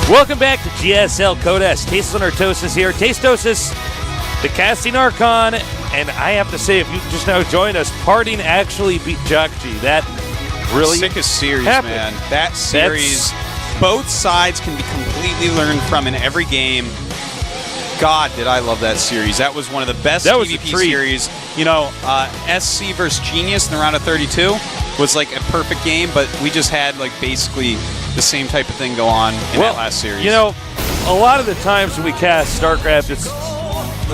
Welcome back to GSL Codes. Tasteless and Artosis here. Tastosis, the casting Archon, and I have to say, if you just now joined us, Parting actually beat Jockji. That really sickest series, happened. man. That series, both sides can be completely learned from in every game. God, did I love that series. That was one of the best PvP series. You know, SC versus Genius in the round of 32 was like a perfect game, but we just had like basically the same type of thing go on in that last series. You know, a lot of the times when we cast StarCraft,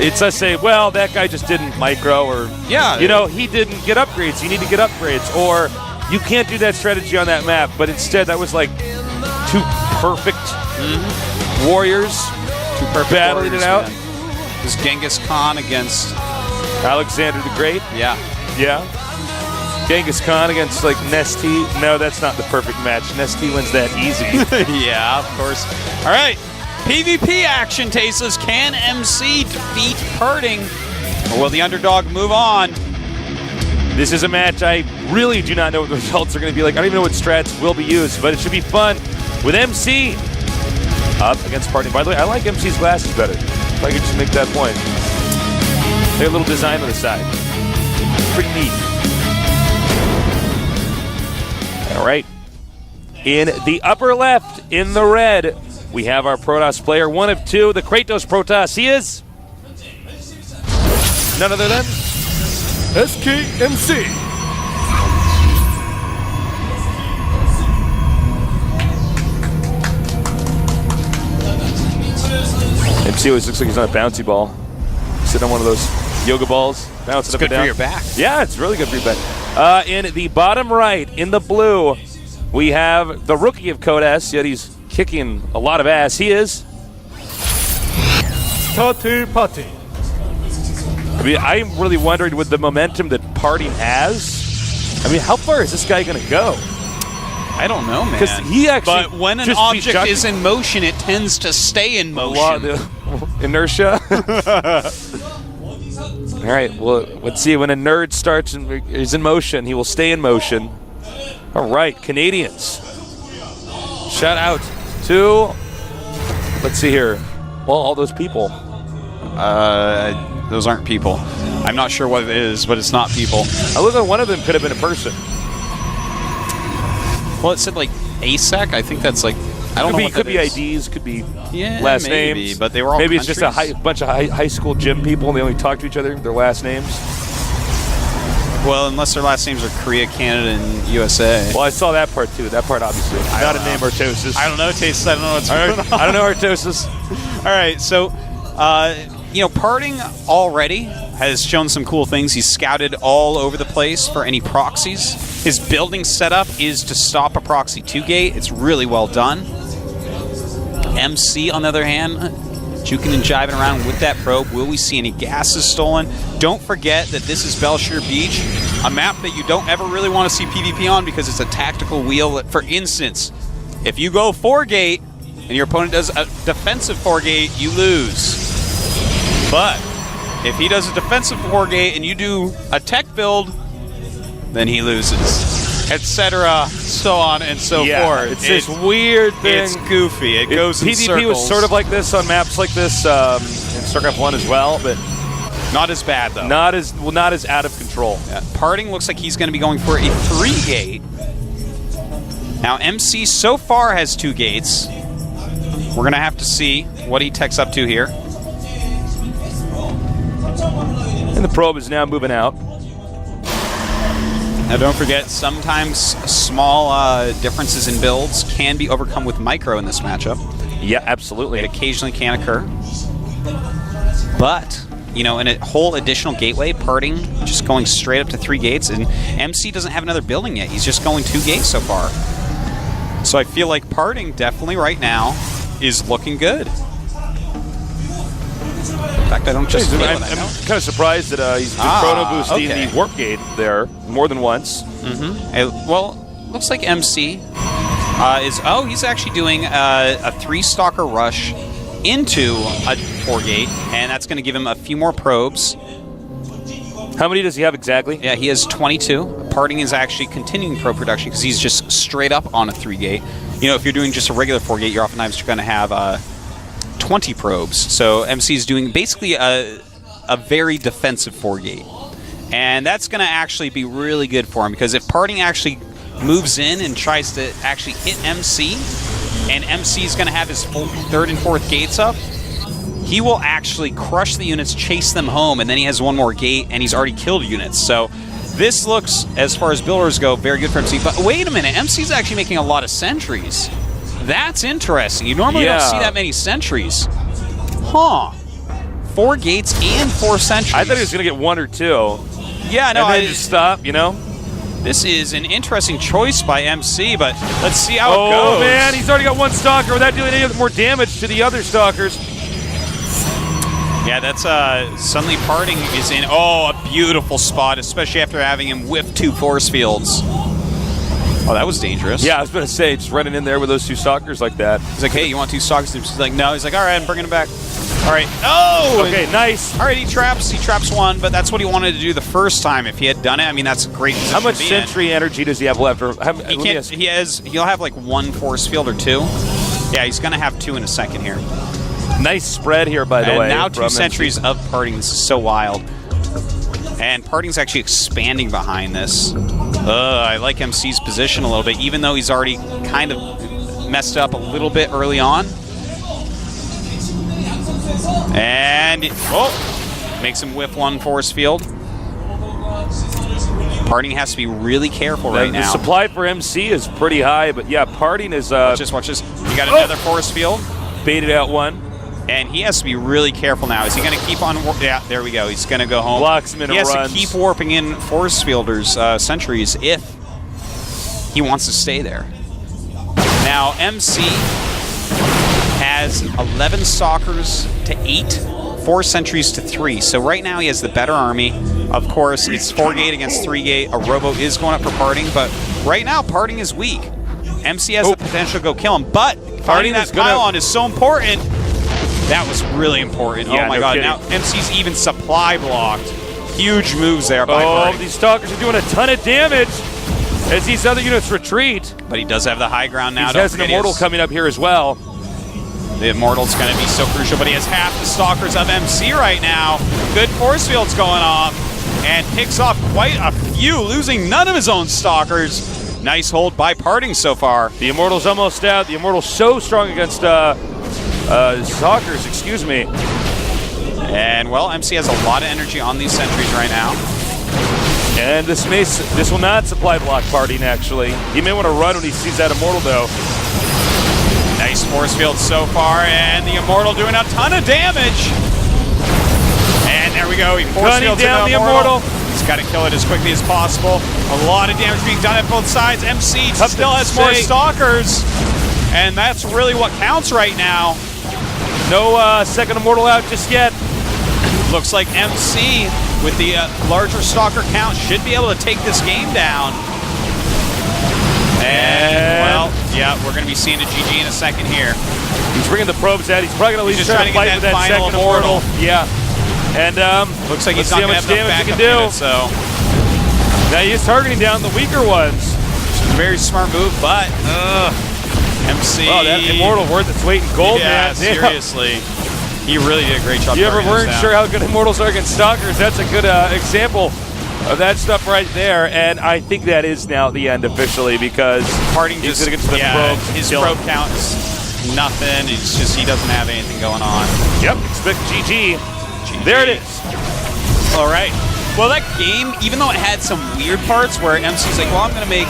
it's us say, well, that guy just didn't micro, or you know, he didn't get upgrades. You need to get upgrades, or you can't do that strategy on that map. But instead, that was like two perfect warriors, battling it out. Man. It was Genghis Khan against Alexander the Great. Yeah. Genghis Khan against like Nesty. No, that's not the perfect match. Nesty wins that easy. Yeah, of course. All right. PvP action, Tasteless. Can MC defeat Parting? Or will the underdog move on? This is a match I really do not know what the results are going to be like. I don't even know what strats will be used, but it should be fun with MC up against Parting. By the way, I like MC's glasses better. If I could just make that point. They have a little design on the side. Pretty neat. All right. In the upper left, in the red, we have our Protoss player, one of two, the Kratos Protoss. He is none other than SKMC. MC always looks like he's on a bouncy ball. Sitting on one of those yoga balls, bouncing up and down. It's good for your back. Yeah, it's really good for your back. In the bottom right, in the blue, we have the rookie of Codes, yet he's kicking a lot of ass. He is Pati. I mean, I'm really wondering with the momentum that Parting has. I mean, how far is this guy going to go? I don't know, man. Because he actually, but when an object is in motion, it tends to stay in motion. Inertia. All right, well, let's see. When a nerd starts and is in motion, he will stay in motion. All right, Canadians. Shout out to, let's see here. Well, all those people. Those aren't people. I'm not sure what it is, but it's not people. I look like one of them could have been a person. Well, it said like ASEC. I think that's like, I don't know what could that be is. IDs, could be last names, but they were all maybe countries. It's just a bunch of high school gym people and they only talk to each other, their last names. Well, unless their last names are Korea, Canada, and USA. Well, I saw that part too. That part, obviously. Not a name, Artosis. I don't know, Taste. I don't know what's going on. I don't know, Artosis. All right, so, you know, Parting already has shown some cool things. He's scouted all over the place for any proxies. His building setup is to stop a proxy 2-gate. It's really well done. MC, on the other hand, juking and jiving around with that probe. Will we see any gases stolen? Don't forget that this is Belshire Beach, a map that you don't ever really want to see PvP on because it's a tactical wheel. For instance, if you go 4-gate and your opponent does a defensive 4-gate, you lose. But if he does a defensive 4-gate and you do a tech build, then he loses, etc., so on and so forth. It's this weird thing. It's goofy. It goes in circles. PvP was sort of like this on maps like this in StarCraft 1 as well, but not as bad though. Not as out of control. Parting looks like he's going to be going for a 3-gate. Now MC so far has 2 gates. We're going to have to see what he techs up to here. And the probe is now moving out. Now don't forget, sometimes small differences in builds can be overcome with micro in this matchup. Yeah, absolutely. It occasionally can occur. But, you know, in a whole additional gateway, Parting just going straight up to 3 gates, and MC doesn't have another building yet. He's just going 2 gates so far. So I feel like Parting definitely right now is looking good. In fact, I don't just feel I'm kind of surprised that he's been chrono boosting the warp gate there more than once. Well, looks like MC is... Oh, he's actually doing a 3-stalker rush into a 4-gate, and that's going to give him a few more probes. How many does he have exactly? Yeah, he has 22. Parting is actually continuing probe production because he's just straight up on a 3-gate. You know, if you're doing just a regular 4-gate, you're oftentimes going to have 20 probes. So MC is doing basically a very defensive 4-gate. And that's going to actually be really good for him because if Parting actually moves in and tries to actually hit MC, and MC is going to have his 3rd and 4th gates up, he will actually crush the units, chase them home, and then he has one more gate, and he's already killed units. So this looks, as far as builders go, very good for MC. But wait a minute, MC's actually making a lot of sentries. That's interesting. You normally don't see that many sentries. Huh. 4 gates and 4 sentries. I thought he was going to get 1 or 2. Yeah, no, and then just stop, you know? This is an interesting choice by MC, but let's see how it goes. Oh, man, he's already got 1 stalker without doing any more damage to the other stalkers. Yeah, that's suddenly Parting is in, a beautiful spot, especially after having him whiff 2 force fields. Oh, that was dangerous. Yeah, I was going to say, just running in there with those 2 stalkers like that. He's like, hey, you want 2 stalkers? He's like, no. He's like, all right, I'm bringing him back. All right. Oh! Okay, nice. All right, he traps 1, but that's what he wanted to do the first time. If he had done it, I mean, that's a great position. How much sentry energy does he have left? He'll have like 1 force field or 2. Yeah, he's going to have 2 in a second here. Nice spread here, by the way. And now 2 sentries of Parting. This is so wild. And Parting's actually expanding behind this. I like MC's position a little bit, even though he's already kind of messed up a little bit early on. And makes him whiff 1 force field. Parting has to be really careful right now. The supply for MC is pretty high, but yeah, Parting is... Watch this. You got another force field. Baited out 1. And he has to be really careful now. Is he going to keep on... Yeah, there we go. He's going to go home. Blocks him and runs. He has to keep warping in force fielders, sentries, if he wants to stay there. Now, MC has 11 stalkers to 8, 4 sentries to 3. So right now he has the better army. Of course, it's 4-gate against 3-gate. A robo is going up for Parting, but right now Parting is weak. MC has the potential to go kill him, but finding that pylon is so important. That was really important. Yeah, oh my God! Now MC's even supply blocked. Huge moves there by Parting. These stalkers are doing a ton of damage as these other units retreat. But he does have the high ground now. He has an Immortal coming up here as well. The Immortal's going to be so crucial, but he has half the stalkers of MC right now. Good force fields going off, and picks off quite a few, losing none of his own stalkers. Nice hold by Parting so far. The Immortal's almost out. The Immortal's so strong against stalkers, excuse me. And, well, MC has a lot of energy on these sentries right now. And this will not supply block Parting, actually. He may want to run when he sees that Immortal, though. Nice force field so far, and the Immortal doing a ton of damage. And there we go. He force fields down the Immortal. He's got to kill it as quickly as possible. A lot of damage being done at both sides. MC still has more stalkers, and that's really what counts right now. No second Immortal out just yet. Looks like MC, with the larger stalker count, should be able to take this game down. And, well, yeah, we're going to be seeing a GG in a second here. He's bringing the probes out. He's probably going to leave trying to fight with that second Immortal. Yeah. And looks like he's not going to have enough backup units, so. Now he is targeting down the weaker ones. Very smart move, but MC. Oh, that Immortal worth its weight in gold, man. Seriously. He really did a great job. You ever weren't sure how good Immortals are against Stalkers? That's a good example of that stuff right there. And I think that is now the end officially because Parting just going to get to the probes. His probe count is nothing. It's just he doesn't have anything going on. Yep, expect GG. There it is. All right. Well, that game, even though it had some weird parts where MC's like, well, I'm going to make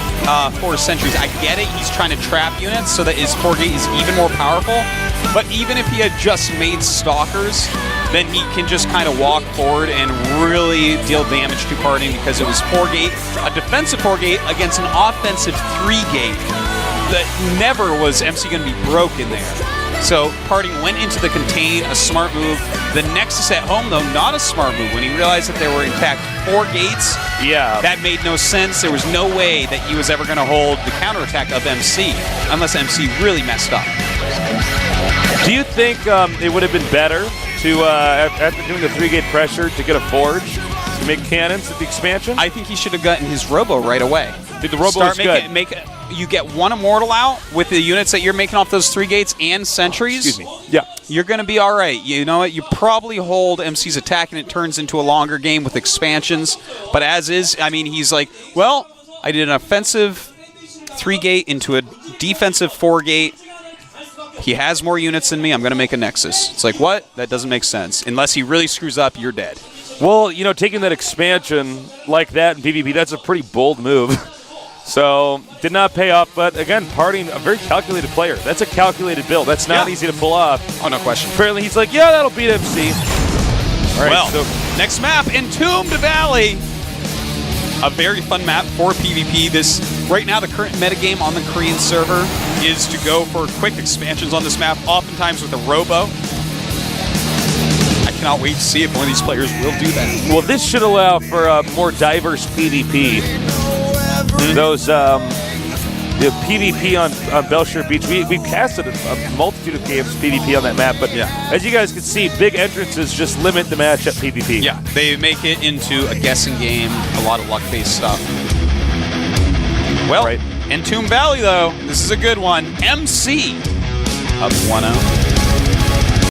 4 sentries. I get it. He's trying to trap units so that his 4-gate is even more powerful. But even if he had just made stalkers, then he can just kind of walk forward and really deal damage to Parting because it was 4-gate, a defensive 4-gate against an offensive 3-gate. That never was MC going to be broken there. So Parting went into the contain, a smart move. The Nexus at home, though, not a smart move. When he realized that there were, in fact, 4 gates, that made no sense. There was no way that he was ever going to hold the counterattack of MC, unless MC really messed up. Do you think it would have been better to, after doing the 3-gate pressure, to get a Forge? make cannons at the expansion? I think he should have gotten his Robo right away. Dude, the Robo is good. You get one Immortal out with the units that you're making off those 3 gates and sentries. Excuse me. Yeah. You're going to be all right. You know what? You probably hold MC's attack and it turns into a longer game with expansions. But as is, I mean, he's like, well, I did an offensive 3-gate into a defensive 4-gate. He has more units than me. I'm going to make a Nexus. It's like, what? That doesn't make sense. Unless he really screws up, you're dead. Well, you know, taking that expansion like that in PvP, that's a pretty bold move. So, did not pay off, but again, Parting, a very calculated player. That's a calculated build. That's not easy to pull off. Oh, no question. Apparently, he's like, yeah, that'll beat MC. All right, well, next map, Entombed Valley. A very fun map for PvP. Right now, the current metagame on the Korean server is to go for quick expansions on this map, oftentimes with a Robo. I cannot wait to see if one of these players will do that. Well, this should allow for a more diverse PvP. Those the PvP on Belshire Beach, we casted a multitude of games PvP on that map, but as you guys can see, big entrances just limit the match at PvP. Yeah, they make it into a guessing game, a lot of luck-based stuff. Well, Entombed Valley, though, this is a good one. MC up 1-0.